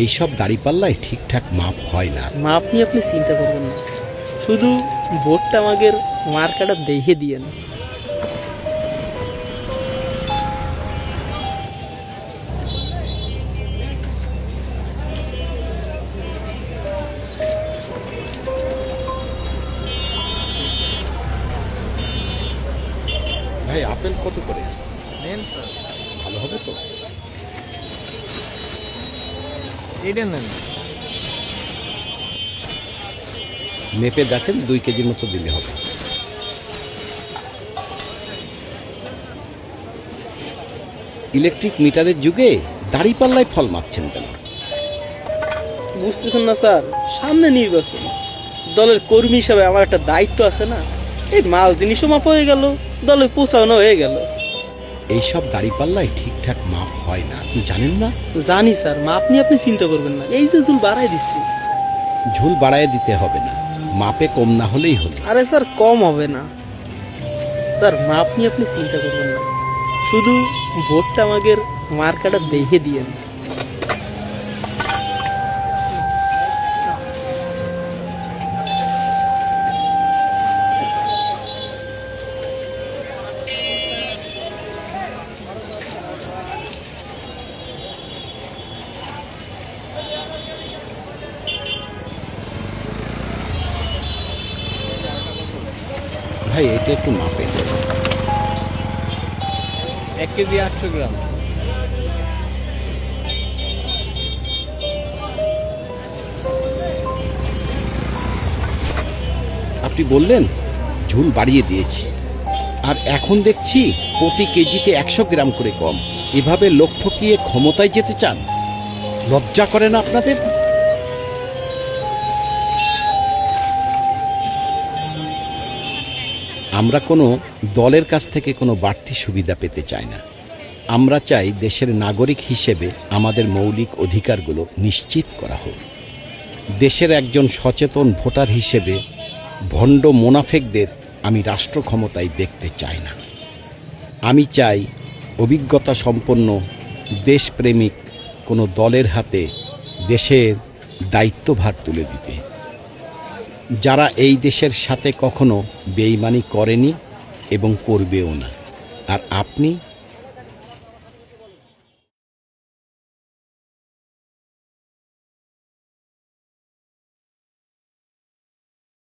এইসব দাড়িপাল্লায় ঠিকঠাক মাপ হয় না। মাপ নিয়ে আপনি চিন্তা করবেন না, শুধু ভোটটা আমাদের মার্কাটা দেখে দিয়েন। ভাই আপেল কত করে? নেন স্যার, ভালো হবে তো? এইটা নেন। মেপে দেখেন 2 কেজির মতো দিলে হবে। ইলেকট্রিক মিটারের যুগে দাড়িপাল্লায় ফল মাপছেন কেন? বুঝতেছেন না স্যার, সামনে নির্বাচন, দলের কর্মী হিসাবে আমার একটা দায়িত্ব আছে না। এই মাল জিনিসও মাপ হয়ে গেল, দলে পৌঁছানো হয়ে গেল। এইসব দাড়িপাল্লায় ঠিকঠাক মাপ হয় না, আপনি জানেন না? জানি স্যার, মাপ নিয়ে আপনি চিন্তা করবেন না, এই যে চুল বাড়াই দিচ্ছি। ঝুল বাড়ায় দিতে হবে না, মাপে কম না হলেই হলো। আরে স্যার, কম হবে না স্যার, মাপ নিয়ে আপনি চিন্তা করবেন না, শুধু ভোটটা আমাদের মার্কাটা দেখে দিয়েন। ভাই এটা একটু মাপেন। 1 কেজি 800 গ্রাম। আপনি বললেন ঝুল বাড়িয়ে দিয়েছি, আর এখন দেখছি প্রতি কেজিতে 100 গ্রাম করে কম। এভাবে লোক ঠকিয়ে ক্ষমতায় যেতে চান? লজ্জা করে না আপনাদের? আমরা কোনো দলের কাছ থেকে কোনো বাড়তি সুবিধা পেতে চাই না। আমরা চাই দেশের নাগরিক হিসেবে আমাদের মৌলিক অধিকারগুলো নিশ্চিত করা হোক। দেশের একজন সচেতন ভোটার হিসেবে ভণ্ড মোনাফেকদের আমি রাষ্ট্র ক্ষমতায় দেখতে চাই না। আমি চাই অভিজ্ঞতা সম্পন্ন দেশপ্রেমিক কোনো দলের হাতে দেশের দায়িত্বভার তুলে দিতে, যারা এই দেশের সাথে কখনো বেইমানি করেনি এবং করবেও না। আর আপনি